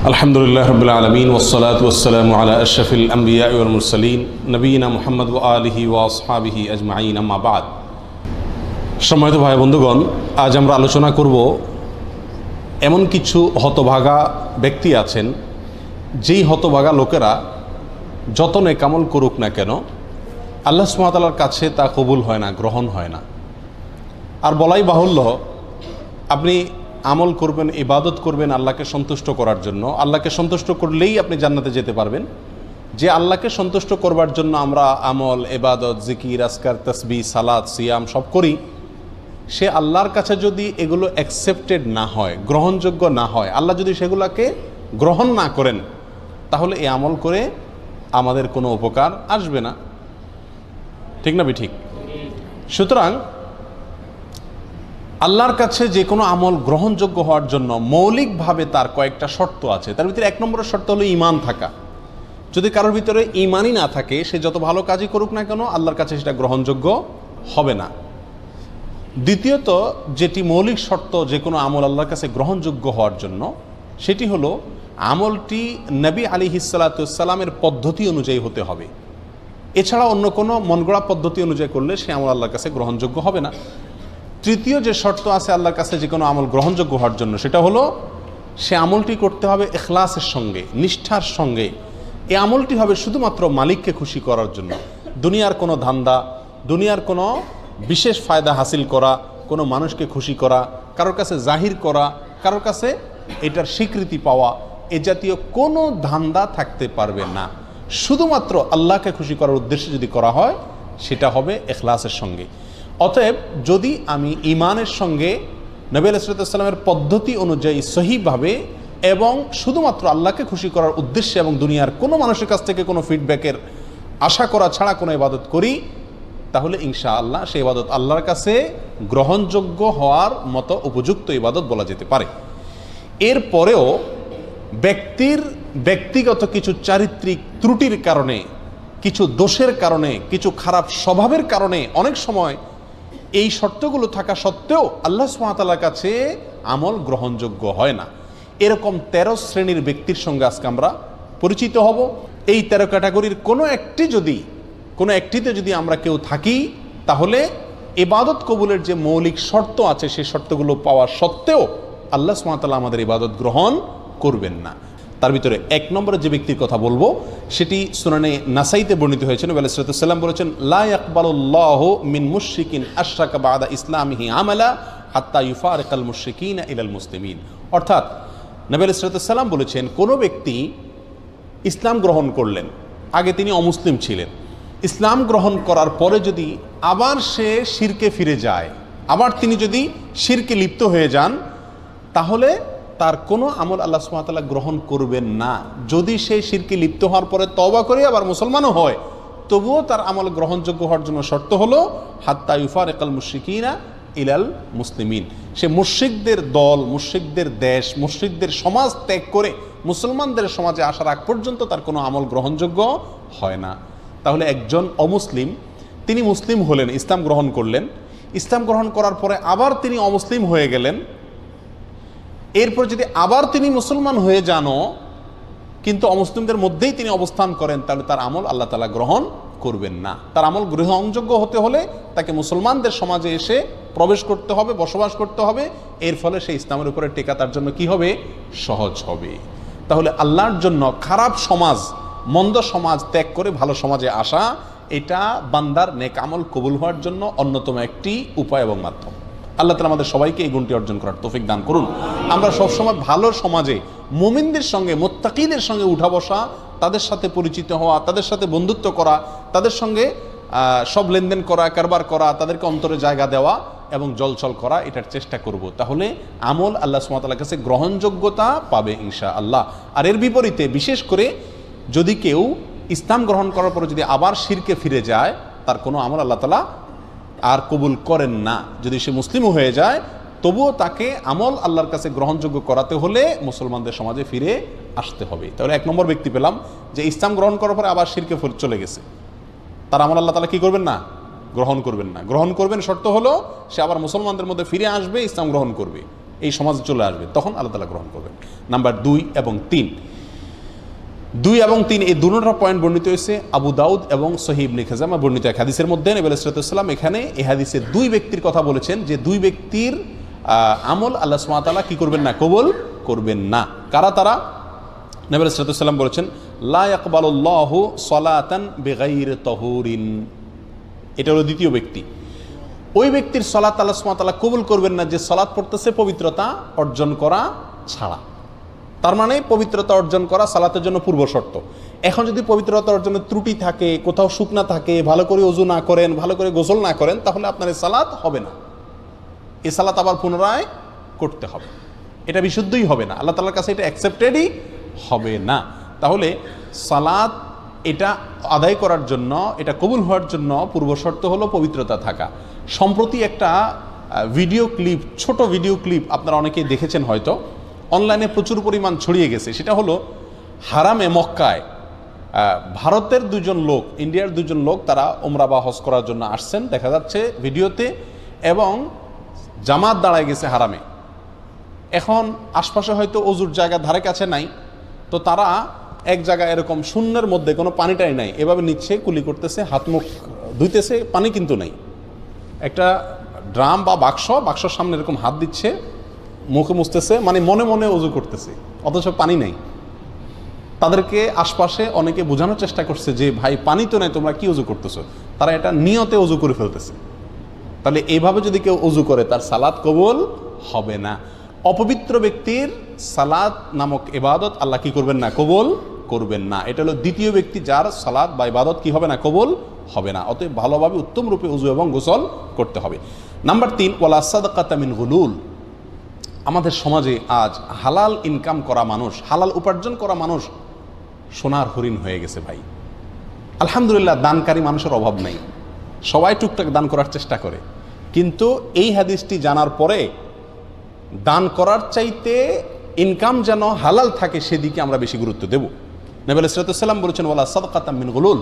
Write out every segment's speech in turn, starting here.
আলহামদুলিল্লাহ রাব্বিল আলামিন ওয়াসসালাতু ওয়াসসালামু আলা আশরাফিল আমবিয়া ওয়াল মুরসালিন নবিয়িনা মুহাম্মদ ওয়া আলিহি ওয়া আসহাবিহি আজমাইন আম্মা বাদ। সম্মানিত ভাই বন্ধুগণ, আজ আমরা আলোচনা করব এমন কিছু হতভাগা ব্যক্তি আছেন যেই হতভাগা লোকেরা যত নেক আমল করুক না কেন আল্লাহ সুবহানাহু ওয়া তাআলার কাছে তা কবুল হয় না, গ্রহণ হয় না। আর বলাই বাহুল্য, আপনি আমল করবেন, ইবাদত করবেন আল্লাহকে সন্তুষ্ট করার জন্য। আল্লাহকে সন্তুষ্ট করলেই আপনি জান্নাতে যেতে পারবেন। যে আল্লাহকে সন্তুষ্ট করবার জন্য আমরা আমল, ইবাদত, জিকির, আজকার, তাসবিহ, সালাত, সিয়াম সব করি, সে আল্লাহর কাছে যদি এগুলো অ্যাকসেপ্টেড না হয়, গ্রহণযোগ্য না হয়, আল্লাহ যদি সেগুলোকে গ্রহণ না করেন, তাহলে এই আমল করে আমাদের কোনো উপকার আসবে না। ঠিক না ঠিক? সুতরাং আল্লাহর কাছে যে কোনো আমল গ্রহণযোগ্য হওয়ার জন্য মৌলিকভাবে তার কয়েকটা শর্ত আছে। তার ভিতরে 1 নম্বরের শর্ত হলো ঈমান থাকা। যদি কারোর ভিতরে ঈমানই না থাকে, সে যত ভালো কাজই করুক না কেন আল্লাহর কাছে সেটা গ্রহণযোগ্য হবে না। দ্বিতীয়ত, যেটি মৌলিক শর্ত যে কোনো আমল আল্লাহর কাছে গ্রহণযোগ্য হওয়ার জন্য, সেটি হলো আমলটি নবী আলাইহিস সালাতু ওয়াস সালামের পদ্ধতি অনুযায়ী হতে হবে। এছাড়া অন্য কোনো মনগড়া পদ্ধতি অনুযায়ী করলে সে আমল আল্লাহর কাছে গ্রহণযোগ্য হবে না। তৃতীয় যে শর্ত আছে আল্লাহর কাছে যে কোনো আমল গ্রহণযোগ্য হওয়ার জন্য, সেটা হলো সে আমলটি করতে হবে ইখলাসের সঙ্গে, নিষ্ঠার সঙ্গে। এই আমলটি হবে শুধুমাত্র মালিককে খুশি করার জন্য। দুনিয়ার কোনো ধান্দা, দুনিয়ার কোনো বিশেষ ফায়দা হাসিল করা, কোনো মানুষকে খুশি করা, কারোর কাছে জাহির করা, কারোর কাছে এটার স্বীকৃতি পাওয়া, এ জাতীয় কোনো ধান্দা থাকতে পারবে না। শুধুমাত্র আল্লাহকে খুশি করার উদ্দেশ্যে যদি করা হয়, সেটা হবে ইখলাসের সঙ্গে। অতএব যদি আমি ঈমানের সঙ্গে নবী আলাইহিস সালামের পদ্ধতি অনুযায়ী সহিভাবে এবং শুধুমাত্র আল্লাহকে খুশি করার উদ্দেশ্যে এবং দুনিয়ার কোনো মানুষের কাছ থেকে কোনো ফিডব্যাকের আশা করা ছাড়া কোনো ইবাদত করি, তাহলে ইনশাআল্লাহ সেই ইবাদত আল্লাহর কাছে গ্রহণযোগ্য হওয়ার মতো উপযুক্ত ইবাদত বলা যেতে পারে। এরপরেও ব্যক্তির ব্যক্তিগত কিছু চারিত্রিক ত্রুটির কারণে, কিছু দোষের কারণে, কিছু খারাপ স্বভাবের কারণে অনেক সময় এই শর্তগুলো থাকা সত্ত্বেও আল্লাহ সুবহানাহু ওয়া তাআলার কাছে আমল গ্রহণযোগ্য হয় না। এরকম 13 শ্রেণীর ব্যক্তির সঙ্গে আজকে আমরা পরিচিত হব। এই 13 ক্যাটাগরির কোনো একটিতে যদি আমরা কেউ থাকি, তাহলে ইবাদত কবুলের যে মৌলিক শর্ত আছে সেই শর্তগুলো পাওয়া সত্ত্বেও আল্লাহ সুবহানাহু ওয়া তাআলা আমাদের ইবাদত গ্রহণ করবেন না। তার ভিতরে 1 নম্বরে যে ব্যক্তির কথা বলবো, সেটি সুনানে নাসাইতে বর্ণিত হয়েছে। নবী আলাইহিস সালাম বলেছেন, লা ইয়াকবালুল্লাহু মিন মুশরিকিন আশরাকা বা'দা ইসলামিহি আমালা হাত্তা ইউফারিকাল মুশরিকিনা ইলাল মুসলিমিন। অর্থাৎ নবী আলাইহিস সালাম বলেছেন, কোনো ব্যক্তি ইসলাম গ্রহণ করলেন, আগে তিনি অমুসলিম ছিলেন, ইসলাম গ্রহণ করার পরে যদি আবার সে শিরকে ফিরে যায়, আবার তিনি যদি শিরকে লিপ্ত হয়ে যান, তাহলে তার কোনো আমল আল্লাহ সুবহানাহু ওয়া তাআলা গ্রহণ করবেন না। যদি সে শিরকে লিপ্ত হওয়ার পরে তওবা করে আবার মুসলমানও হয়, তবুও তার আমল গ্রহণযোগ্য হওয়ার জন্য শর্ত হলো হাত্তা ইউফারিকাল মুশরিকিনা ইলাল মুসলিমিন। সে মুশরিকদের দল, মুশরিকদের দেশ, মুশরিকদের সমাজ ত্যাগ করে মুসলমানদের সমাজে আসার আগ পর্যন্ত তার কোনো আমল গ্রহণযোগ্য হয় না। তাহলে একজন অমুসলিম, তিনি মুসলিম হলেন, ইসলাম গ্রহণ করলেন, ইসলাম গ্রহণ করার পরে আবার তিনি অমুসলিম হয়ে গেলেন, এরপর যদি আবার তিনি মুসলমান হয়ে যানও কিন্তু অমুসলিমদের মধ্যেই তিনি অবস্থান করেন, তাহলে তার আমল আল্লাহ তাআলা গ্রহণ করবেন না। তার আমল গ্রহণযোগ্য হতে হলে তাকে মুসলমানদের সমাজে এসে প্রবেশ করতে হবে, বসবাস করতে হবে। এর ফলে সেই ইসলামের উপরে টেকা তার জন্য কি হবে? সহজ হবে। তাহলে আল্লাহর জন্য খারাপ সমাজ, মন্দ সমাজ ত্যাগ করে ভালো সমাজে আসা, এটা বান্দার নেক আমল কবুল হওয়ার জন্য অন্যতম একটি উপায় এবং মাধ্যম। আল্লাহ তাআলা আমাদের সবাইকে এই গুণটি অর্জন করার তৌফিক দান করুন। আমরা সবসময় ভালো সমাজে মুমিনদের সঙ্গে, মুত্তাকিদের সঙ্গে উঠা বসা, তাদের সাথে পরিচিত হওয়া, তাদের সাথে বন্ধুত্ব করা, তাদের সঙ্গে সব লেনদেন করা, কারবার করা, তাদেরকে অন্তরে জায়গা দেওয়া এবং জলছল করা, এটার চেষ্টা করব। তাহলে আমল আল্লাহ সুবহানাহু ওয়া তাআলার কাছে গ্রহণযোগ্যতা পাবে ইনশাআল্লাহ। আর এর বিপরীতে বিশেষ করে যদি কেউ ইসলাম গ্রহণ করার পরে যদি আবার শিরকে ফিরে যায়, তার কোনো আমল আল্লাহ তাআলা আর কবুল করেন না। যদি সে মুসলিমও হয়ে যায়, তবুও তাকে আমল আল্লাহর কাছে গ্রহণযোগ্য করাতে হলে মুসলমানদের সমাজে ফিরে আসতে হবে। তাহলে 1 নম্বর ব্যক্তি পেলাম যে ইসলাম গ্রহণ করার পরে আবার শিরকে চলে গেছে, তার আমল আল্লাহ তাআলা কি করবেন না? গ্রহণ করবেন না। গ্রহণ করবেন শর্ত হলো সে আবার মুসলমানদের মধ্যে ফিরে আসবে, ইসলাম গ্রহণ করবে। এই সমাজে চলে আসবে, তখন আল্লাহ তাআলা গ্রহণ করবেন। নাম্বার 2 এবং 3, 2 এবং 3 এই দুটো পয়েন্ট বর্ণিত হয়েছে আবু দাউদ এবং সহিহ ইবনে খাজামা বর্ণিত এক হাদিসের মধ্যে। নবী আলাইহিস সালাম এখানে এই হাদিসে 2 ব্যক্তির কথা বলেছেন, যে 2 ব্যক্তির আমল আল্লাহ সুবহানাহু ওয়া তাআলা কি করবেন না, কবুল করবেন না। কারা তারা? নবী আলাইহিস সালাম বলেছেন, লা ইয়াকবালুল্লাহু সালাতান বিগাইরি তাহুরিন। এটা হলো দ্বিতীয় ব্যক্তি। ওই ব্যক্তির সালাত আল্লাহ সুবহানাহু ওয়া তাআলা কবুল করবেন না যে সালাত পড়তেছে পবিত্রতা অর্জন করা ছাড়া। তার মানে পবিত্রতা অর্জন করা সালাতের জন্য পূর্ব শর্ত। এখন যদি পবিত্রতা অর্জনের ত্রুটি থাকে, কোথাও শুকনা থাকে, ভালো করে ওযু না করেন, ভালো করে গোসল না করেন, তাহলে আপনার এই সালাত হবে না। এই সালাত আবার পুনরায় করতে হবে, এটা বিশুদ্ধই হবে না, আল্লাহ তাআলার কাছে এটা অ্যাকসেপ্টেডই হবে না। তাহলে সালাত এটা আদায় করার জন্য, এটা কবুল হওয়ার জন্য পূর্ব শর্ত হলো পবিত্রতা থাকা। সম্প্রতি একটা ভিডিও ক্লিপ, ছোট ভিডিও ক্লিপ আপনারা অনেকেই দেখেছেন হয়তো, অনলাইনে প্রচুর পরিমাণ ছড়িয়ে গেছে। সেটা হলো হারামে মক্কায় ভারতের 2 জন লোক, ইন্ডিয়ার 2 জন লোক, তারা উমরা বা হজ করার জন্য আসছেন দেখা যাচ্ছে ভিডিওতে, এবং জামাত দাঁড়ায় গেছে হারামে। এখন আশপাশে হয়তো অজুর জায়গা ধারে কাছে নাই, তো তারা এক জায়গায় এরকম শূন্যের মধ্যে কোনো পানিটাই নাই, এভাবে নিচ্ছে, কুলি করতেছে, হাত মুখ ধুইতেছে, পানি কিন্তু নাই। একটা ড্রাম বা বাক্সর সামনে এরকম হাত দিচ্ছে, মুখে মুছতেছে, মানে মনে মনে অজু করতেছে, অথচ পানি নাই। তাদেরকে আশপাশে অনেকে বোঝানোর চেষ্টা করছে যে ভাই পানি তো নাই, তোমরা কি অজু করতেছো। তারা এটা নিয়তে অজু করে ফেলতেছে। তাহলে এইভাবে যদি কেউ অজু করে তার সালাত কবুল হবে না। অপবিত্র ব্যক্তির সালাত নামক ইবাদত আল্লাহ কি করবেন না, কবুল করবেন না। এটা হলো দ্বিতীয় ব্যক্তি যার সালাত বা ইবাদত কি হবে না, কবুল হবে না। অতএব ভালোভাবে উত্তম রূপে ওযু এবং গোসল করতে হবে। নাম্বার 3, ওয়ালা সাদাকাতা মিন গুলুল। আমাদের সমাজে আজ হালাল ইনকাম করা মানুষ, হালাল উপার্জন করা মানুষ সোনার হরিণ হয়ে গেছে ভাই। আলহামদুলিল্লাহ, দানকারী মানুষের অভাব নেই, সবাই টুকটাক দান করার চেষ্টা করে। কিন্তু এই হাদিসটি জানার পরে দান করার চাইতে ইনকাম যেন হালাল থাকে সেদিকে আমরা বেশি গুরুত্ব দেব। নবী আলাইহিস সালাম বলেছেন, ওয়ালা সাদাকাতা মিন গুলুল।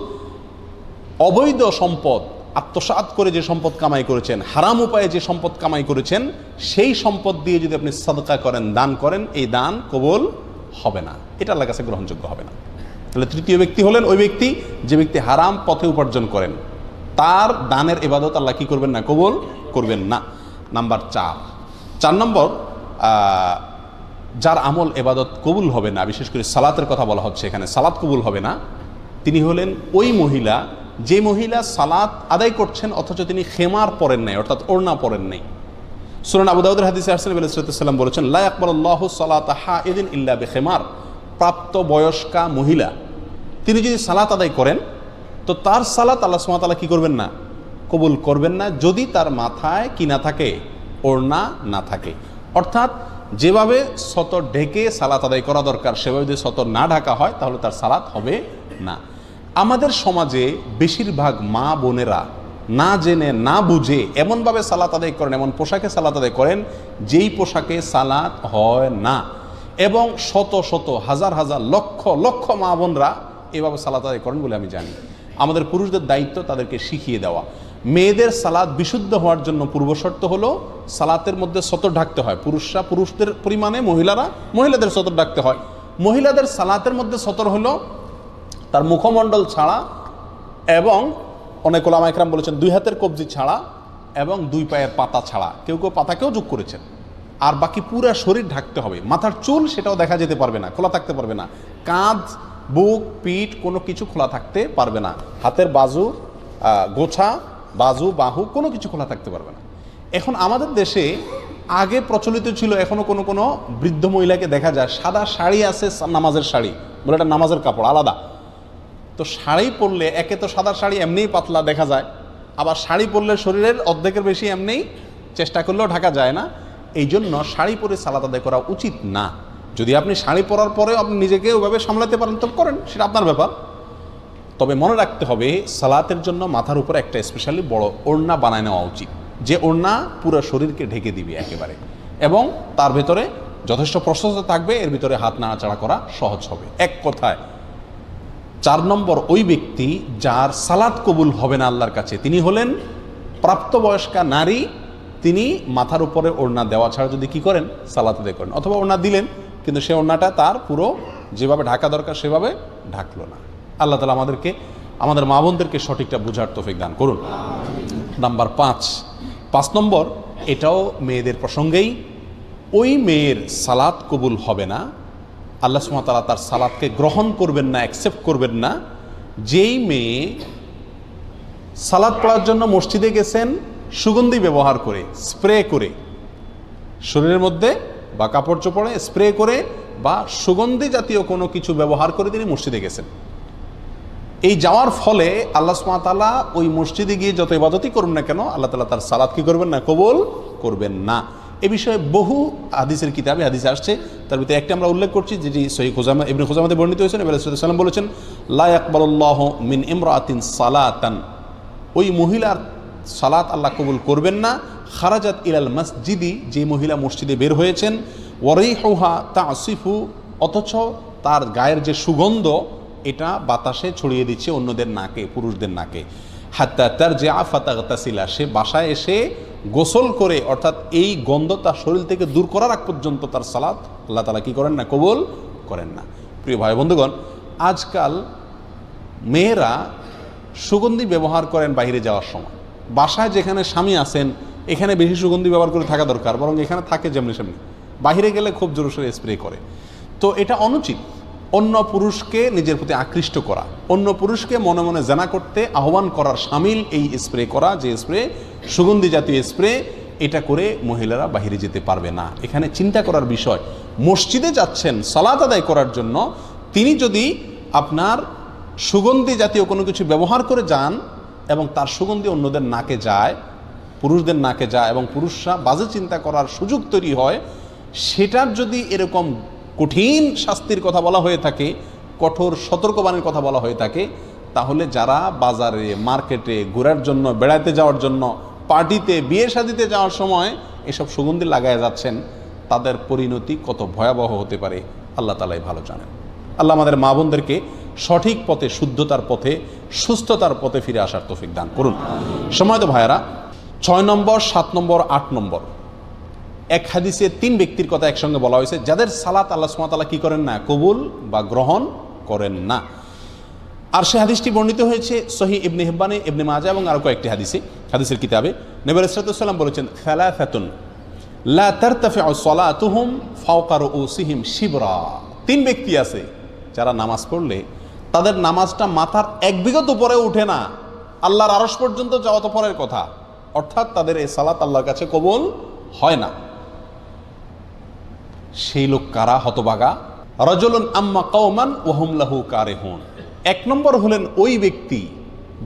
অবৈধ সম্পদ আত্মসাৎ করে যে সম্পদ কামাই করেছেন, হারাম উপায়ে যে সম্পদ কামাই করেছেন, সেই সম্পদ দিয়ে যদি আপনি সাদকা করেন, দান করেন, এই দান কবুল হবে না, এটা আল্লাহর কাছে গ্রহণযোগ্য হবে না। তাহলে তৃতীয় ব্যক্তি হলেন ওই ব্যক্তি যে ব্যক্তি হারাম পথে উপার্জন করেন, তার দানের ইবাদত আল্লাহ কি করবেন না, কবুল করবেন না। নাম্বার 4 নম্বর, যার আমল ইবাদত কবুল হবে না, বিশেষ করে সালাতের কথা বলা হচ্ছে এখানে, সালাত কবুল হবে না, তিনি হলেন ওই মহিলা যে মহিলা সালাত আদায় করছেন অথচ তিনি খেমার পরেন নাই, অর্থাৎ ওড়না পরেন নাই। সুনান আবু দাউদের হাদিসে আসছে, নবী সাল্লাল্লাহু আলাইহি ওয়াসাল্লাম বলেছেন, লা ইয়াকবালুল্লাহু সালাতা হাইদিন ইল্লা বিখিমার। প্রাপ্ত বয়স্কা মহিলা তিনি যদি সালাত আদায় করেন তো তার সালাত আল্লাহ সুবহানাহু ওয়া তাআলা কি করবেন না, কবুল করবেন না, যদি তার মাথায় কি না থাকে, ওড়না না থাকে। অর্থাৎ যেভাবে সতর ঢেকে সালাত আদায় করা দরকার সেভাবে যদি সতর না ঢাকা হয় তাহলে তার সালাত হবে না। আমাদের সমাজে বেশিরভাগ মা বোনেরা না জেনে না বুঝে এমনভাবে সালাত আদায় করেন, এমন পোশাকে সালাত আদায় করেন যেই পোশাকে সালাত হয় না, এবং শত শত হাজার হাজার লক্ষ লক্ষ মা বোনরা এভাবে সালাত আদায় করেন বলে আমি জানি। আমাদের পুরুষদের দায়িত্ব তাদেরকে শিখিয়ে দেওয়া। মেয়েদের সালাত বিশুদ্ধ হওয়ার জন্য পূর্বশর্ত হলো সালাতের মধ্যে সতর ঢাকতে হয়। পুরুষরা পুরুষদের পরিমাণে, মহিলারা মহিলাদের সতর ঢাকতে হয়। মহিলাদের সালাতের মধ্যে সতর হলো তার মুখমণ্ডল ছাড়া, এবং অনেক ওলামা ইকরাম বলেছেন 2 হাতের কবজি ছাড়া এবং 2 পায়ের পাতা ছাড়া, কেউ কেউ পাতাকেও যোগ করেছেন। আর বাকি পুরা শরীর ঢাকতে হবে। মাথার চুল সেটাও দেখা যেতে পারবে না, খোলা থাকতে পারবে না। কাঁধ, বুক, পিঠ কোনো কিছু খোলা থাকতে পারবে না। হাতের বাজু, গোছা, বাজু, বাহু কোনো কিছু খোলা থাকতে পারবে না। এখন আমাদের দেশে আগে প্রচলিত ছিল, এখনও কোনো কোনো বৃদ্ধ মহিলাকে দেখা যায় সাদা শাড়ি আছে, নামাজের শাড়ি বলে, এটা নামাজের কাপড় আলাদা। তো শাড়ি পরলে, একে তো সাদা শাড়ি এমনিই পাতলা দেখা যায়, আবার শাড়ি পরলে শরীরের অর্ধেকের বেশি এমনিই চেষ্টা করলেও ঢাকা যায় না। এই জন্য শাড়ি পরে সালাত আদায় করা উচিত না। যদি আপনি শাড়ি পরার পরেও আপনি নিজেকে ওইভাবে সামলাতে পারেন তো করেন, সেটা আপনার ব্যাপার। তবে মনে রাখতে হবে সালাতের জন্য মাথার উপরে একটা স্পেশালি বড় ওড়না বানায় নেওয়া উচিত, যে ওড়না পুরো শরীরকে ঢেকে দিবে একেবারে, এবং তার ভেতরে যথেষ্ট প্রশস্ত থাকবে, এর ভিতরে হাত নাড়াচাড়া করা সহজ হবে। এক কথায় 4 নম্বর, ওই ব্যক্তি যার সালাত কবুল হবে না আল্লাহর কাছে, তিনি হলেন প্রাপ্তবয়স্কা নারী তিনি মাথার উপরে ওড়না দেওয়া ছাড়া যদি কি করেন, সালাত আদায় করেন, অথবা ওড়না দিলেন কিন্তু সে ওড়নাটা তার পুরো যেভাবে ঢাকা দরকার সেভাবে ঢাকলো না। আল্লাহ তাআলা আমাদেরকে, আমাদের মা বোনদেরকে সঠিকটা বুঝার তৌফিক দান করুন। নাম্বার 5 নম্বর, এটাও মেয়েদের প্রসঙ্গেই, ওই মেয়ের সালাত কবুল হবে না, আল্লাহ সুবহানাহু ওয়া তাআলা তার সালাতকে গ্রহণ করবেন না, অ্যাকসেপ্ট করবেন না, যেই মেয়ে সালাত পড়ার জন্য মসজিদে গেছেন সুগন্ধি ব্যবহার করে, স্প্রে করে শরীরের মধ্যে বা কাপড় চোপড়ে স্প্রে করে বা সুগন্ধি জাতীয় কোনো কিছু ব্যবহার করে তিনি মসজিদে গেছেন। এই যাওয়ার ফলে আল্লাহ সুবহানাহু ওয়া তাআলা ওই মসজিদে গিয়ে যত ইবাদতই করুন না কেন, আল্লাহ তাআলা তার সালাত কি করবেন না, কবুল করবেন না। এ বিষয়ে বহু হাদিসের কিতাবে হাদিস আসছে, তার ভিতরে একটা আমরা উল্লেখ করছি যেটি সহিহ খুজামা ইবনে খুজামাতে বর্ণিত হয়েছে। নবী সাল্লাল্লাহু আলাইহি ওয়াসাল্লাম বলেছেন, লা ইয়াকবালুল্লাহু মিন ইমরাতিন সালাতান, ওই মহিলার সালাত আল্লাহ কবুল করবেন না, খারাজাত ইলাল মসজিদি, যে মহিলা মসজিদে বের হয়েছেন, ওয়ারিহুহা তাসিফু, অথচ তার গায়ের যে সুগন্ধ এটা বাতাসে ছড়িয়ে দিচ্ছে অন্যদের নাকে, পুরুষদের নাকে, হাত্তা তারজিআ ফাতাগতাসিলা, সে বাসায় এসে গোসল করে, অর্থাৎ এই গন্ধ তার শরীর থেকে দূর করার আগ পর্যন্ত তার সালাত আল্লাহ তাআলা কি করেন না, কবুল করেন না। প্রিয় ভাই বন্ধুগণ, আজকাল মেয়েরা সুগন্ধি ব্যবহার করেন বাইরে যাওয়ার সময়, বাসায় যেখানে স্বামী আছেন এখানে বেশি সুগন্ধি ব্যবহার করে থাকা দরকার, বরং এখানে থাকে যেমনি সেমনি, বাইরে গেলে খুব জোরসোরে স্প্রে করে। তো এটা অনুচিত। অন্য পুরুষকে নিজের প্রতি আকৃষ্ট করা, অন্য পুরুষকে মনে মনে জানা করতে আহ্বান করার শামিল এই স্প্রে করা, যে স্প্রে সুগন্ধি জাতীয় স্প্রে, এটা করে মহিলারা বাইরে যেতে পারবে না। এখানে চিন্তা করার বিষয়, মসজিদে যাচ্ছেন সালাত আদায় করার জন্য, তিনি যদি আপনার সুগন্ধি জাতীয় কোনো কিছু ব্যবহার করে যান এবং তার সুগন্ধি অন্যদের নাকে যায়, পুরুষদের নাকে যায়, এবং পুরুষরা বাজে চিন্তা করার সুযোগ তৈরি হয়, সেটার যদি এরকম কঠিন শাস্তির কথা বলা হয়ে থাকে, কঠোর সতর্কবাণীর কথা বলা হয়ে থাকে, তাহলে যারা বাজারে, মার্কেটে ঘোরার জন্য, বেড়াতে যাওয়ার জন্য, পার্টিতে, বিয়ে শাদিতে যাওয়ার সময় এসব সুগন্ধি লাগায় যাচ্ছেন, তাদের পরিণতি কত ভয়াবহ হতে পারে আল্লাহ তাআলাই ভালো জানেন। আল্লাহ আমাদের মা বোনদেরকে সঠিক পথে, শুদ্ধতার পথে, সুস্থতার পথে ফিরে আসার তৌফিক দান করুন। সময়ত ভাইয়েরা, 6 নম্বর, 7 নম্বর, 8 নম্বর, এক হাদিসে 3 ব্যক্তির কথা একসঙ্গে বলা হয়েছে যাদের সালাত আল্লাহ সুবহানাহু ওয়া তাআলা কি করেন না, কবুল বা গ্রহণ করেন না। আর সে হাদিসটি বর্ণিত হয়েছে সহিহ ইবনে হিব্বানে, ইবনে মাজাহ এবং আরও কয়েকটি হাদিসের কিতাবে। নবী আলাইহিস সালাতু ওয়াস সালাম বলেছেন, সালাসাতুন লা তারতাফিউ সালাতুহুম ফাওকা রুউসিহিম শিবরা, 3 ব্যক্তি আছে যারা নামাজ পড়লে তাদের নামাজটা মাথার 1 বিঘত উপরে উঠে না, আল্লাহর আরশ পর্যন্ত যাওয়া তো পরের কথা, অর্থাৎ তাদের এই সালাত আল্লাহর কাছে কবুল হয় না। সেই লোক কারা? হতভাগা। রাজুলুন আম্মা কওমান ওয়া হুম লাহু কারিহুন, 1 নম্বর হলেন ওই ব্যক্তি,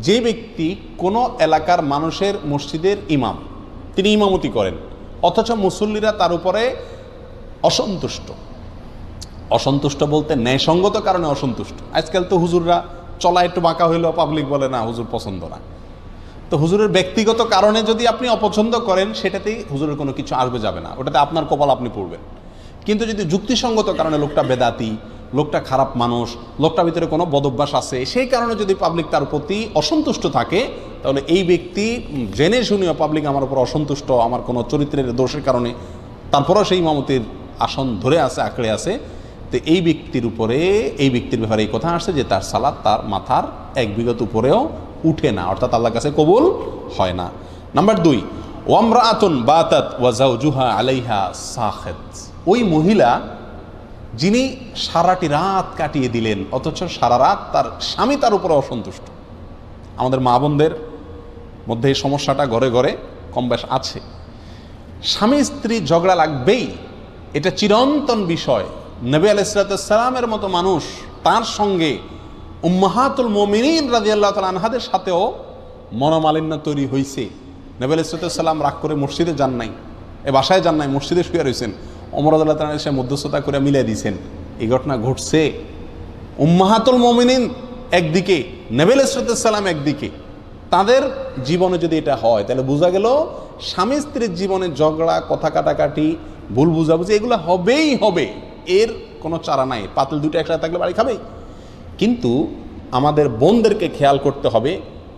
যে ব্যক্তি কোনো এলাকার মানুষের মসজিদের ইমাম, তিনি ইমামতি করেন, অথচ মুসল্লিরা তার উপরে অসন্তুষ্ট। অসন্তুষ্ট বলতে ন্যায়সঙ্গত কারণে অসন্তুষ্ট। আজকাল তো হুজুররা চলা একটু বাঁকা হইলেও পাবলিক বলে না, হুজুর পছন্দ না। তো হুজুরের ব্যক্তিগত কারণে যদি আপনি অপছন্দ করেন, সেটাতেই হুজুরের কোনো কিছু আসবে যাবে না, ওটাতে আপনার কপাল আপনি পড়বেন। কিন্তু যদি যুক্তিসঙ্গত কারণে লোকটা বেদাতি, লোকটা খারাপ মানুষ, লোকটার ভিতরে কোনো বদভ্যাস আছে, সেই কারণে যদি পাবলিক তার প্রতি অসন্তুষ্ট থাকে, তাহলে এই ব্যক্তি জেনে শুনেও পাবলিক আমার উপর অসন্তুষ্ট, আমার কোনো চরিত্রের দোষের কারণে, তারপরেও সেই ইমামতির আসন ধরে আছে, আঁকড়ে আছে, তো এই ব্যক্তির উপরে, এই ব্যক্তির ব্যাপারে এই কথা আসছে যে তার সালাত তার মাথার 1 বিঘত উপরেও উঠে না, অর্থাৎ আল্লাহর কাছে কবুল হয় না। নাম্বার 2, ওয়ামরাআতুন বাতাত ওয়া যাওজুহা আলাইহা সাখিত, ওই মহিলা যিনি সারাটি রাত কাটিয়ে দিলেন অথচ সারা রাত তার স্বামী তার উপরে অসন্তুষ্ট। আমাদের মা বোনদের মধ্যে এই সমস্যাটা ঘরে ঘরে কম বেশ আছে। স্বামী স্ত্রী ঝগড়া লাগবেই, এটা চিরন্তন বিষয়। নবী আলাইহিস সালামের মতো মানুষ, তার সঙ্গে উম্মাহাতুল মুমিনিন রাদিয়াল্লাহু তাআলা আনহাদের সাথেও মনোমালিন্য তৈরি হয়েছে। নবী আলাইহিস সালাম রাগ করে মসজিদে যান নাই, বাসায় যান নাই, মসজিদে শুয়ে রয়েছেন, ওমর রাদিয়াল্লাহু তাআলা এসে মধ্যস্থতা করে মিলিয়ে দিয়েছেন। এই ঘটনা ঘটছে। উম্মাহাতুল মুমিনিন একদিকে, নবী আলাইহিস সালাম একদিকে, তাদের জীবনে যদি এটা হয় তাহলে বোঝা গেল স্বামী স্ত্রীর জীবনে ঝগড়া, কথা কাটাকাটি, ভুল বুঝাবুঝি এগুলো হবেই হবে, এর কোনো চারা নাই। পাতিল দুটো একসাথে থাকলে বাড়ি খাবেই। কিন্তু আমাদের বোনদেরকে খেয়াল করতে হবে,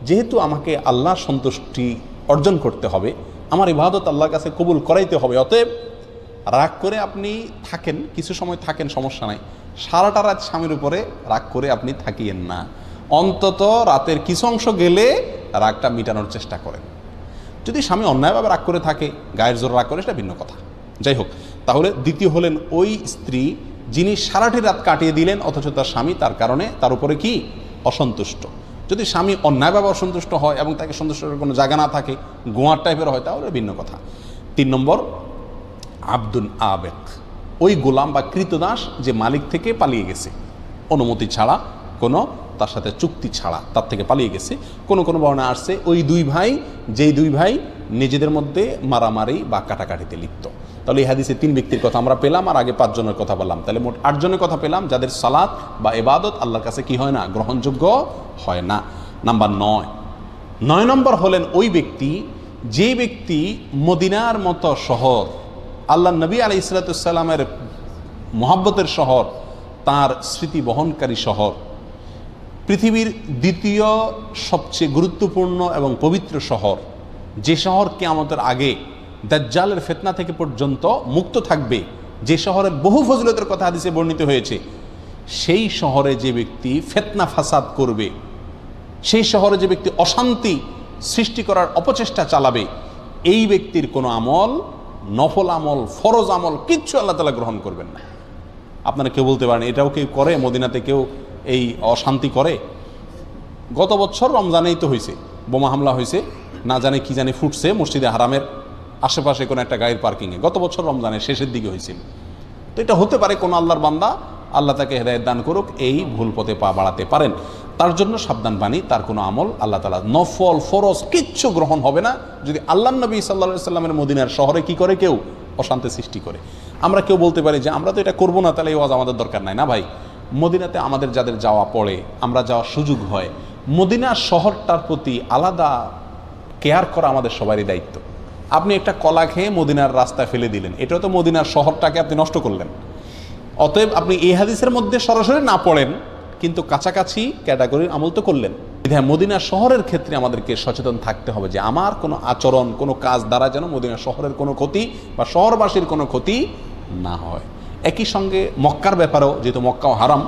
যেহেতু আমাকে আল্লাহর সন্তুষ্টি অর্জন করতে হবে, আমার ইবাদত আল্লাহর কাছে কবুল করাইতে হবে। অতএব রাগ করে আপনি থাকেন, কিছু সময় থাকেন, সমস্যা নাই, সারাটা রাত স্বামীর উপরে রাগ করে আপনি থাকিয়েন না। অন্তত রাতের কিছু অংশ গেলে রাগটা মিটানোর চেষ্টা করেন। যদি স্বামী অন্যায়ভাবে রাগ করে থাকে, গায়ের জোর রাগ করে, সেটা ভিন্ন কথা। যাই হোক, তাহলে দ্বিতীয় হলেন ওই স্ত্রী যিনি সারাটি রাত কাটিয়ে দিলেন অথচ তার স্বামী তার কারণে তার উপরে কি অসন্তুষ্ট। যদি স্বামী অন্যায়ভাবে অসন্তুষ্ট হয় এবং তাকে সন্তুষ্ট করার কোনো জায়গা না থাকে, গোয়ার টাইপের হয়, তাহলে ভিন্ন কথা। 3 নম্বর, আব্দুন আবেক, ওই গোলাম বা কৃতদাস যে মালিক থেকে পালিয়ে গেছে অনুমতি ছাড়া, কোনো তার সাথে চুক্তি ছাড়া তার থেকে পালিয়ে গেছে। কোনো কোনো বর্ণনা আসছে ওই দুই ভাই, যেই দুই ভাই নিজেদের মধ্যে মারামারি বা কাটাকাটিতে লিপ্ত। তাহলে এই হাদিসে 3 ব্যক্তির কথা আমরা পেলাম, আর আগে 5 জনের কথা বললাম, তাহলে মোট 8 জনের কথা পেলাম যাদের সালাত বা ইবাদত আল্লাহর কাছে কি হয় না, গ্রহণযোগ্য হয় না। নাম্বার 9 নম্বর হলেন ওই ব্যক্তি, যে ব্যক্তি মদিনার মতো শহর, আল্লাহ নবী আলাইহিস সালামের মহব্বতের শহর, তার স্মৃতি বহনকারী শহর, পৃথিবীর দ্বিতীয় সবচেয়ে গুরুত্বপূর্ণ এবং পবিত্র শহর, যে শহর কিয়ামতের আগে দাজ্জালের ফিতনা থেকে পর্যন্ত মুক্ত থাকবে, যে শহরের বহু ফজিলতের কথা হাদিসে বর্ণিত হয়েছে, সেই শহরে যে ব্যক্তি ফিতনা ফাসাদ করবে, সেই শহরে যে ব্যক্তি অশান্তি সৃষ্টি করার অপচেষ্টা চালাবে, এই ব্যক্তির কোনো আমল, নফল আমল, ফরজ আমল কিচ্ছু আল্লাহ তাআলা গ্রহণ করবেন না। আপনারা কেউ বলতে পারেন এটাও কেউ করে, মদিনাতে কেউ এই অশান্তি করে? গত বছর রমজানেই তো হয়েছে, বোমা হামলা হয়েছে, না জানে কি জানে ফুটছে মসজিদে হারামের আশেপাশে কোনো একটা গাড়ির পার্কিংয়ে, গত বছর রমজানের শেষের দিকে হয়েছিল। তো এটা হতে পারে কোনো আল্লাহর বান্দা, আল্লাহ তাকে হেদায়েত দান করুক, এই ভুল পথে পা বাড়াতে পারেন। তার জন্য সাবধান বাণী, তার কোনো আমল আল্লাহ তাআলা নফল ফরজ কিচ্ছু গ্রহণ হবে না যদি আল্লাহ নবী সাল্লাল্লাহু আলাইহি সাল্লামের মদিনার শহরে কি করে, কেউ অশান্তি সৃষ্টি করে। আমরা কেউ বলতে পারি যে আমরা তো এটা করবো না, তাহলে এই ওয়াজ আমাদের দরকার নাই। না ভাই, মদিনাতে আমাদের যাদের যাওয়া পড়ে, আমরা যাওয়ার সুযোগ হয়, মদিনার শহরটার প্রতি আলাদা কেয়ার করা আমাদের সবারই দায়িত্ব। আপনি একটা কলা খেয়ে মদিনার রাস্তায় ফেলে দিলেন, এটাও তো মদিনার শহরটাকে আপনি নষ্ট করলেন। অতএব আপনি এই হাদিসের মধ্যে সরাসরি না পড়েন, কিন্তু কাছাকাছি ক্যাটাগরির আমল তো করলেন। মদিনা শহরের ক্ষেত্রে আমাদেরকে সচেতন থাকতে হবে যে আমার কোনো আচরণ, কোনো কাজ দ্বারা যেন মদিনা শহরের কোনো ক্ষতি বা শহরবাসীর কোনো ক্ষতি না হয়। একই সঙ্গে মক্কার ব্যাপারেও, যেহেতু মক্কাও হারাম,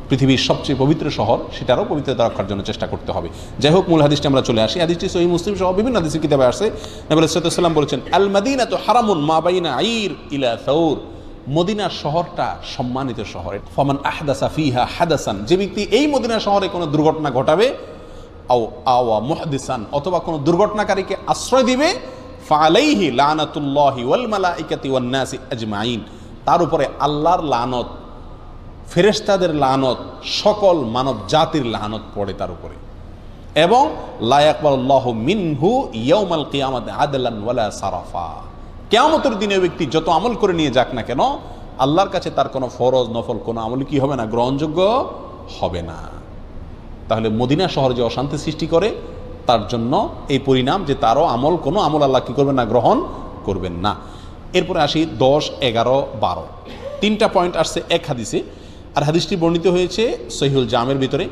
পৃথিবীর সবচেয়ে পবিত্র শহর, সেটারও পবিত্রতা রক্ষার জন্য চেষ্টা করতে হবে। যাই হোক, মূল হাদিসটি আমরা চলে আসি। হাদিসটি সহিহ মুসলিম সহ বিভিন্ন হাদিসের কিতাবে আসছে। নবী সাল্লাল্লাহু আলাইহি ওয়াসাল্লাম বলেছেন, আল মাদিনাতু হারামুন মা বাইনা আইর ইলা সাউর, মদিনা শহরটা সম্মানিত শহর। ফামান আহদাসা ফিহা হাদাসান, যে ব্যক্তি এই মদিনা শহরে কোনো দুর্ঘটনা ঘটাবে, আওয়া মুহদিসান, অথবা কোনো দুর্ঘটনাকারীকে আশ্রয় দিবে, ফাআলাইহি লানাতুল্লাহি ওয়াল মালাইকাতি ওয়ান নাসি আজমাইন, তার উপরে আল্লাহর লানত, ফেরেশতাদের লানত, সকল মানব জাতির লানত পড়ে তার উপরে। এবং লা ইয়াকবালুল্লাহু মিনহু ইয়াউমাল কিয়ামাতি আদলান ওয়ালা সারাফা, কিয়ামতের দিনে ওই ব্যক্তি যত আমল করে নিয়ে যাক না কেন, আল্লাহর কাছে তার কোনো ফরজ নফল কোনো আমল কি হবে না, গ্রহণযোগ্য হবে না। তাহলে মদিনা শহরে যে অশান্তি সৃষ্টি করে, তার জন্য এই পরিণাম যে তারও আমল, কোনো আমল আল্লাহ কি করবেন না, গ্রহণ করবেন না। এরপরে আসি 10, 11, 12, 3টা পয়েন্ট আসছে এক হাদিসে। আর হাদিসটি বর্ণিত হয়েছে সহিহুল জামের ভিতরে,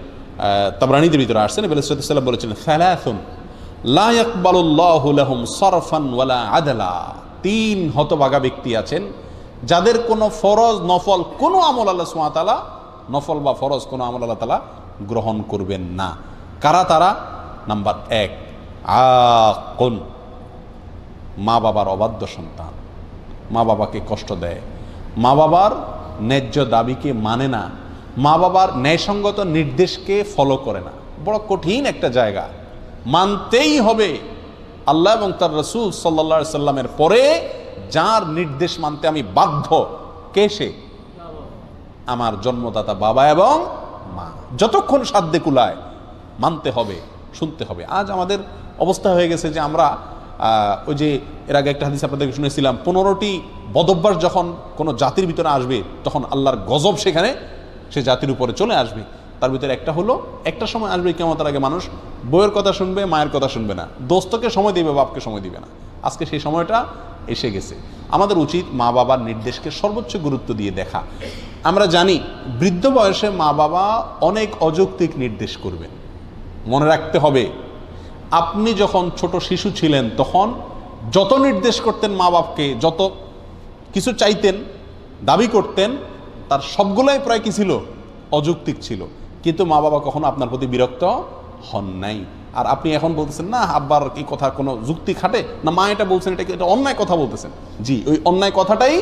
তাবরানীদের ভিতরে আসছে। নবী সাল্লাল্লাহু আলাইহি ওয়াসাল্লাম বলেছেন, সালাসুন লা ইয়াকবালুল্লাহু লাহুম সারফান ওয়ালা আদলা, 3 হতভাগা ব্যক্তি আছেন যাদের কোনো ফরজ নফল কোনো আমল আল্লাহ সুবহানাহু ওয়া তাআলা, নফল বা ফরজ কোনো আমল আল্লাহ তাআলা গ্রহণ করবেন না। কারা তারা? নাম্বার 1, আকুন, মা বাবার অবাধ্য সন্তান, মা বাবাকে কষ্ট দেয়, মা বাবার ন্যায্য দাবিকে মানে না, মা বাবার ন্যায়সঙ্গত নির্দেশকে ফলো করে না। বড় কঠিন একটা জায়গা, মানতেই হবে আল্লাহ এবং তার রাসূল সাল্লাল্লাহু আলাইহি সাল্লামের পরে যার নির্দেশ মানতে আমি বাধ্য, কে সে? আমার জন্মদাতা বাবা এবং মা। যতক্ষণ সাধ্যে কুলায় মানতে হবে, শুনতে হবে। আজ আমাদের অবস্থা হয়ে গেছে যে আমরা ওই যে এর আগে একটা হাদিস আপনাদেরকে শুনেছিলাম, 15টি বদভ্যাস যখন কোনো জাতির ভিতরে আসবে, তখন আল্লাহর গজব সেখানে সে জাতির উপরে চলে আসবে। তার ভিতরে একটা হলো, একটা সময় আসবে কিয়ামতের আগে মানুষ বউয়ের কথা শুনবে, মায়ের কথা শুনবে না, দোস্তকে সময় দিবে, বাপকে সময় দিবে না। আজকে সেই সময়টা এসে গেছে। আমাদের উচিত মা বাবার নির্দেশকে সর্বোচ্চ গুরুত্ব দিয়ে দেখা। আমরা জানি বৃদ্ধ বয়সে মা বাবা অনেক অযৌক্তিক নির্দেশ করবেন, মনে রাখতে হবে আপনি যখন ছোট শিশু ছিলেন তখন যত নির্দেশ করতেন মা বাপকে, যত কিছু চাইতেন, দাবি করতেন, তার সবগুলোই প্রায় কি ছিল? অযৌক্তিক ছিল। কিন্তু মা বাবা কখনো আপনার প্রতি বিরক্ত হন নাই। আর আপনি এখন বলতেছেন না আব্বার এই কথার কোনো যুক্তি খাটে না, মা এটা বলছেন, এটা অন্যায় কথা বলতেছেন। জি, ওই অন্যায় কথাটাই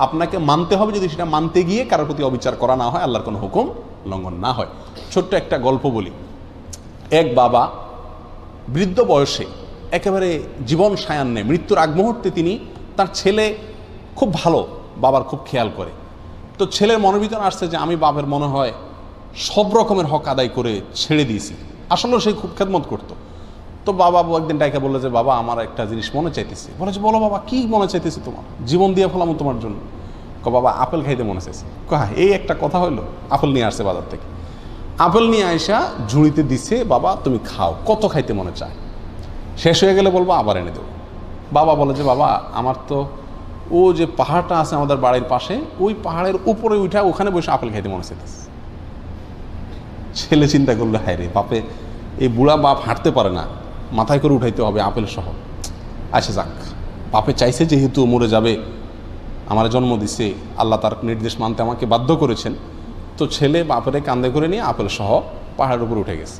আপনাকে মানতে হবে, যদি সেটা মানতে গিয়ে কারোর প্রতি অবিচার করা না হয়, আল্লাহর কোনো হুকুম লঙ্ঘন না হয়। ছোট্ট একটা গল্প বলি। এক বাবা বৃদ্ধ বয়সে একেবারে জীবন সায়ান্নে মৃত্যুর আগ মুহূর্তে তিনি, তার ছেলে খুব ভালো, বাবার খুব খেয়াল করে। তো ছেলের মনের ভিতরে আসছে যে আমি বাবার মনে হয় সব রকমের হক আদায় করে ছেড়ে দিয়েছি। আসলে সে খুব খেদমত করতো। তো বাবা একদিন ডাইকা বললো যে বাবা আমার একটা জিনিস মনে চাইতেছে। বলে যে বলো বাবা, কি মনে চাইতেছে তোমার? জীবন দিয়ে ফেলাম তোমার জন্য। বাবা আপেল খাইতে মনে চাইছে। হ্যাঁ, এই একটা কথা হইলো। আপেল নিয়ে আসছে বাজার থেকে। আপেল নিয়ে আইসা ঝুড়িতে দিচ্ছে, বাবা তুমি খাও, কত খাইতে মনে চায়, শেষ হয়ে গেলে বলবো আবার এনে দেবো। বাবা বলে যে বাবা আমার তো ও যে পাহাড়টা আছে আমাদের বাড়ির পাশে, ওই পাহাড়ের উপরে উঠা ওখানে বসে আপেল খাইতে মনে চাইতেছে। ছেলে চিন্তা করলো, হায় রে বাপে, এই বুড়া বাপ হাঁটতে পারে না, মাথায় করে উঠাইতে হবে আপেল সহ। আচ্ছা যাক, বাপে চাইছে যেহেতু মরে যাবে, আমার জন্ম দিছে, আল্লাহ তার নির্দেশ মানতে আমাকে বাধ্য করেছেন। তো ছেলে বাপেরে কান্দে করে নিয়ে আপেল সহ পাহাড়ের উপরে উঠে গেছে।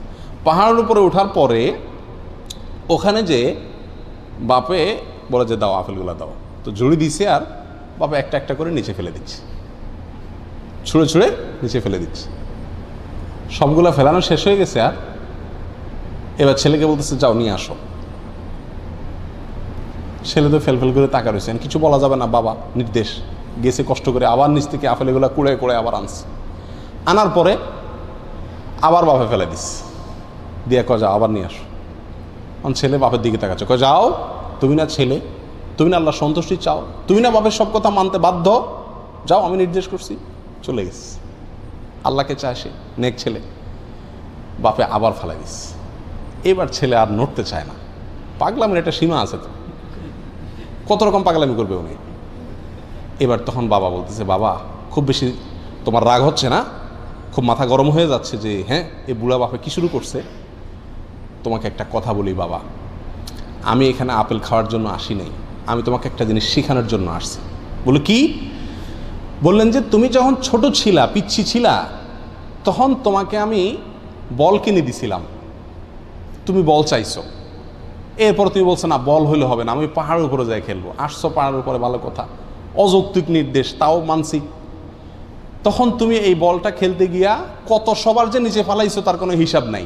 পাহাড়ের উপরে ওঠার পরে ওখানে যে বাপে বলে যে দাও আপেলগুলো দাও, তো ঝুড়ি দিছে আর বাপে একটা একটা করে নিচে ফেলে দিচ্ছে, ছুঁড়ে ছুঁড়ে নিচে ফেলে দিচ্ছে। সবগুলা ফেলানো শেষ হয়ে গেছে। আর এবার ছেলেকে বলতেছে যাও নিয়ে আসো। ছেলে তো ফেল করে তাকা রয়েছে, কিছু বলা যাবে না, বাবা নির্দেশ গেছে, কষ্ট করে আবার নিচ থেকে আপেলগুলো কুড়ে কুড়ে আবার আনছে। আনার পরে আবার বাপে ফেলে দিস দিয়ে কয় যাও আবার নিয়ে আসো। ছেলে বাপের দিকে তাকাচ্ছে, কয় যাও, তুমি না ছেলে, তুমি না আল্লাহ সন্তুষ্টি চাও, তুমি না বাপের সব কথা মানতে বাধ্য, যাও আমি নির্দেশ করছি। চলে গেছে, আল্লাহকে চায় সে, নেক ছেলে। বাপে আবার ফেলে দিস। এবার ছেলে আর নড়তে চায় না। পাগলামের একটা সীমা আছে তো, কত রকম পাগলামি করবে উনি। এবার তখন বাবা বলতেছে, বাবা খুব বেশি তোমার রাগ হচ্ছে না? খুব মাথা গরম হয়ে যাচ্ছে যে হ্যাঁ এই বুড়া বাপে কি শুরু করছে? তোমাকে একটা কথা বলি বাবা, আমি এখানে আপেল খাওয়ার জন্য আসি নাই, আমি তোমাকে একটা জিনিস শেখানোর জন্য আসছি। বলো কি? বললেন যে তুমি যখন ছোট ছিলা, পিচ্ছি ছিলা, তখন তোমাকে আমি বল কিনে দিছিলাম, তুমি বল চাইছো। এরপর তুমি বলছো না বল হইলে হবে না, আমি পাহাড়ের উপরে যাই খেলবো। আসছো পাহাড়ের উপরে, ভালো কথা, অযৌক্তিক নির্দেশ, তাও মানছি। তখন তুমি এই বলটা খেলতে গিয়া কত সবার যে নিচে ফালাইছো তার কোনো হিসাব নাই।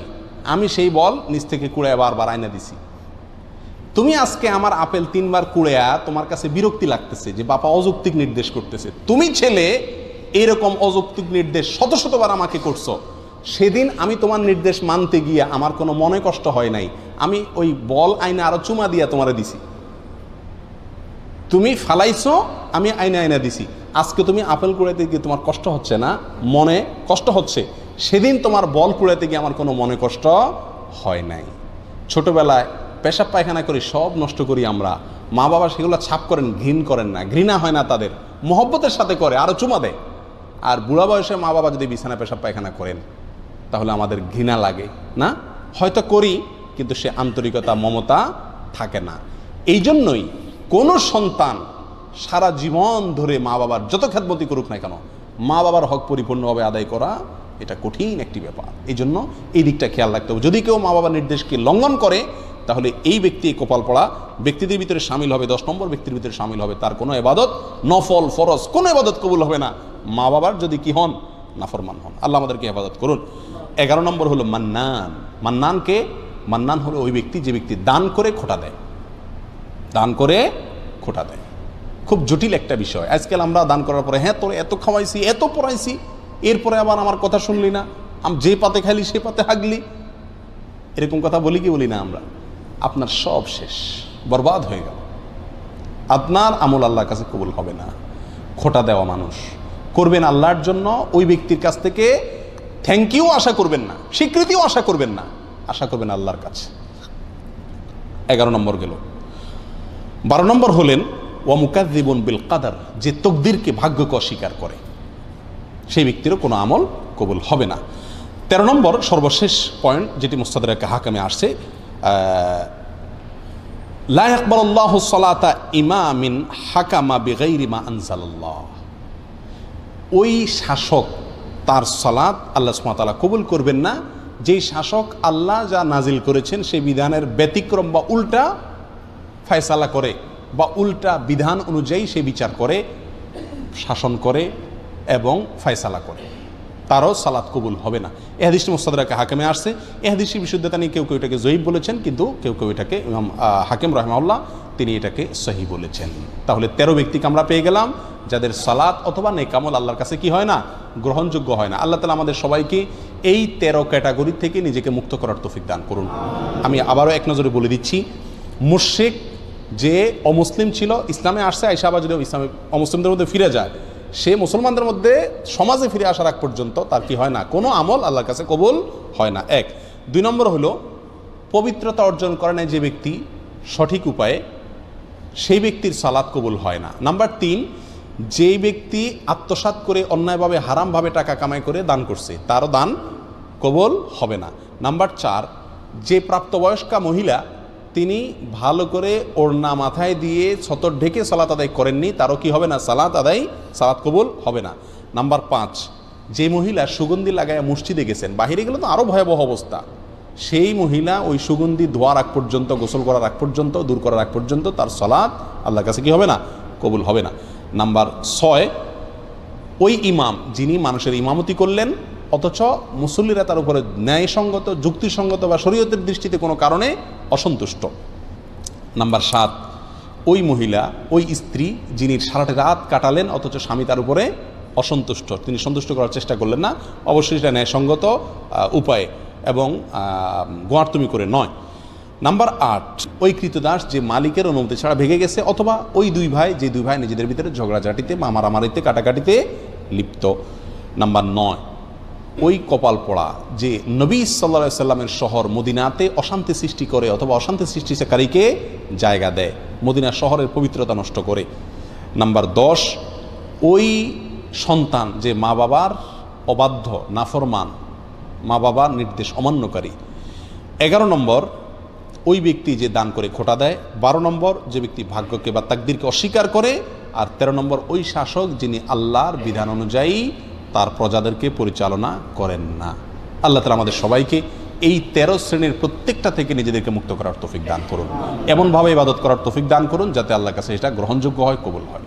আমি সেই বল নিচ থেকে কুড়ে বারবার আয়না দিছি। তুমি আজকে আমার আপেল 3 বার কুড়েয়া তোমার কাছে বিরক্তি লাগতেছে যে বাবা অযৌক্তিক নির্দেশ করতেছে। তুমি ছেলে এইরকম অযৌক্তিক নির্দেশ শত শতবার আমাকে করছো। সেদিন আমি তোমার নির্দেশ মানতে গিয়া আমার কোনো মনে কষ্ট হয় নাই, আমি ওই বল আইনা আরো চুমা দিয়া তোমারে দিছি। তুমি ফালাইছো, আমি আয়না দিছি। আজকে তুমি আপেল কুড়াইতে গিয়ে তোমার কষ্ট হচ্ছে না, মনে কষ্ট হচ্ছে। সেদিন তোমার বল কুড়াইতে গিয়ে আমার কোনো মনে কষ্ট হয় নাই। ছোটবেলায় পেশাব পায়খানা করি, সব নষ্ট করি আমরা, মা বাবা সেগুলো ছাপ করেন, করেন না, ঘৃণা হয় না তাদের, মহব্বতের সাথে করে, আরো চুমা দেয়। আর বুড়া বয়সে মা বাবা যদি বিছানা পেশাব পায়খানা করেন তাহলে আমাদের ঘৃণা লাগে না? হয়তো করি, কিন্তু সে আন্তরিকতা মমতা থাকে না। এই জন্যই কোনো সন্তান সারা জীবন ধরে মা বাবার যত খেদমতি করুক না কেন, মা বাবার হক পরিপূর্ণভাবে আদায় করা এটা কঠিন একটি ব্যাপার। এই জন্য এই দিকটা খেয়াল রাখতে হবে। যদি কেউ মা বাবার নির্দেশকে লঙ্ঘন করে তাহলে এই ব্যক্তি কপাল পড়া ব্যক্তিদের ভিতরে সামিল হবে, 10 নম্বর ব্যক্তির ভিতরে সামিল হবে। তার কোনো ইবাদত, নফল ফরজ কোনো ইবাদত কবুল হবে না মা বাবার যদি কি হন, নাফরমান হন। আল্লাহ আমাদেরকে হেফাজত করুন। 11 নম্বর হলো মান্নান। মান্নানকে, মান্নান হলো ওই ব্যক্তি যে ব্যক্তি দান করে খোটা দেয়, দান করে খোটা দেয়। খুব জটিল একটা বিষয়। আজকাল আমরা দান করার পরে হ্যাঁ তোর এত খাওয়াইছি, এত পড়াইছি, এরপরে আবার আমার কথা শুনলি না, যে পাতে খাইলি সে পাতে হাগলি, এরকম কথা বলি কি বলি না আমরা? আপনার সব শেষ, বরবাদ হয়ে গেল, আপনার আমল আল্লাহর কাছে কবুল হবে না। খোটা দেওয়া মানুষ করবেন আল্লাহর জন্য, ওই ব্যক্তির কাছ থেকে থ্যাংক ইউ আশা করবেন না, স্বীকৃতিও আশা করবেন না, আশা করবেন আল্লাহর কাছে। 11 নম্বর গেল। 12 নম্বর হলেন ওয়া মুকাযযিবুন বিল কাদার, যে তকদিরকে, ভাগ্যকে অস্বীকার করে, সেই ব্যক্তিরও কোনো আমল কবুল হবে না। 13 নম্বর সর্বশেষ পয়েন্ট যেটি মুস্তাদরাকে হাকামে আসছে, লা ইয়াকবালুল্লাহু সালাতা ইমামিন হাকামা বিগাইরি মা আনজালাল্লাহ, ওই শাসক তার সালাত আল্লাহ সুবহানাহু ওয়া তাআলা কবুল করবেন না যেই শাসক আল্লাহ যা নাজিল করেছেন সেই বিধানের ব্যতিক্রম বা উল্টা ফয়সালা করে বা উল্টা বিধান অনুযায়ী সে বিচার করে, শাসন করে এবং ফয়সালা করে, তারও সালাত কবুল হবে না। এ হাদিসটি মুস্তাদরাকে হাকিমে আসছে। এ হাদিসটির বিশুদ্ধতা নিয়ে কেউ কেউ এটাকে জয়ীফ বলেছেন, কিন্তু কেউ কেউ এটাকে ইমাম হাকিম রাহিমাহুল্লাহ তিনি এটাকে সহি বলেছেন। তাহলে 13 ব্যক্তিকে আমরা পেয়ে গেলাম যাদের সালাত অথবা নেক আমল আল্লাহর কাছে কি হয় না, গ্রহণযোগ্য হয় না। আল্লাহ তাআলা আমাদের সবাইকে এই 13 ক্যাটাগরি থেকে নিজেকে মুক্ত করার তৌফিক দান করুন। আমি আবারও এক নজরে বলে দিচ্ছি, মুশরিক যে অমুসলিম ছিল, ইসলামে আসছে, আইসা আবার যদি ইসলামে অমুসলিমদের মধ্যে ফিরে যায়, সে মুসলমানদের মধ্যে সমাজে ফিরে আসার আগ পর্যন্ত তার কি হয় না, কোনো আমল আল্লাহর কাছে কবুল হয় না। 1। 2 নম্বর হলো পবিত্রতা অর্জন করে না যে ব্যক্তি সঠিক উপায়ে, সেই ব্যক্তির সালাত কবুল হয় না। নাম্বার 3, যেই ব্যক্তি আত্মসাৎ করে অন্যায়ভাবে হারামভাবে টাকা কামাই করে দান করছে, তারও দান কবুল হবে না। নাম্বার 4, যে প্রাপ্তবয়স্কা মহিলা তিনি ভালো করে ওড়না মাথায় দিয়ে ছতর ঢেকে সালাত আদায় করেননি, তারও কি হবে না, সালাত কবুল হবে না। নাম্বার 5, যে মহিলা সুগন্ধি লাগায় মসজিদে গেছেন, বাহিরে গেলে তো আরও ভয়াবহ অবস্থা, সেই মহিলা ওই সুগন্ধি ধোয়ার আগ পর্যন্ত, গোসল করার আগ পর্যন্ত, দূর করার আগ পর্যন্ত তার সালাত আল্লাহর কাছে কি হবে না, কবুল হবে না। নাম্বার 6, ওই ইমাম যিনি মানুষের ইমামতি করলেন অথচ মুসল্লিরা তার উপরে ন্যায়সঙ্গত, যুক্তিসঙ্গত বা শরীয়তের দৃষ্টিতে কোনো কারণে অসন্তুষ্ট। নাম্বার 7, ওই মহিলা, ওই স্ত্রী যিনি সারাটা রাত কাটালেন অথচ স্বামী তার উপরে অসন্তুষ্ট, তিনি সন্তুষ্ট করার চেষ্টা করলেন না, অবশ্যই সেটা ন্যায়সঙ্গত উপায়ে এবং গোয়ার্তুমি করে নয়। নাম্বার 8, ওই কৃতদাস যে মালিকের অনুমতি ছাড়া ভেঙে গেছে, অথবা ওই দুই ভাই নিজেদের ভিতরে ঝগড়াঝাটিতে, মারামারিতে, কাটাকাটিতে লিপ্ত। নাম্বার 9, ওই কপাল পড়া যে নবী সাল্লাল্লাহু আলাইহি সাল্লামের শহর মদিনাতে অশান্তি সৃষ্টি করে অথবা অশান্তি সৃষ্টিকারীকে জায়গা দেয়, মদিনা শহরের পবিত্রতা নষ্ট করে। নাম্বার 10, ওই সন্তান যে মা বাবার অবাধ্য, নাফরমান, মা বাবার নির্দেশ অমান্যকারী। 11 নম্বর, ওই ব্যক্তি যে দান করে খোটা দেয়। 12 নম্বর, যে ব্যক্তি ভাগ্যকে বা তাকদীরকে অস্বীকার করে। আর 13 নম্বর, ওই শাসক যিনি আল্লাহর বিধান অনুযায়ী তার প্রজাদেরকে পরিচালনা করেন না। আল্লাহ তাআলা আমাদের সবাইকে এই 13 শ্রেণীর প্রত্যেকটা থেকে নিজেদেরকে মুক্ত করার তৌফিক দান করুন, এমনভাবে ইবাদত করার তৌফিক দান করুন যাতে আল্লাহর কাছে এটা গ্রহণযোগ্য হয়, কবুল হয়।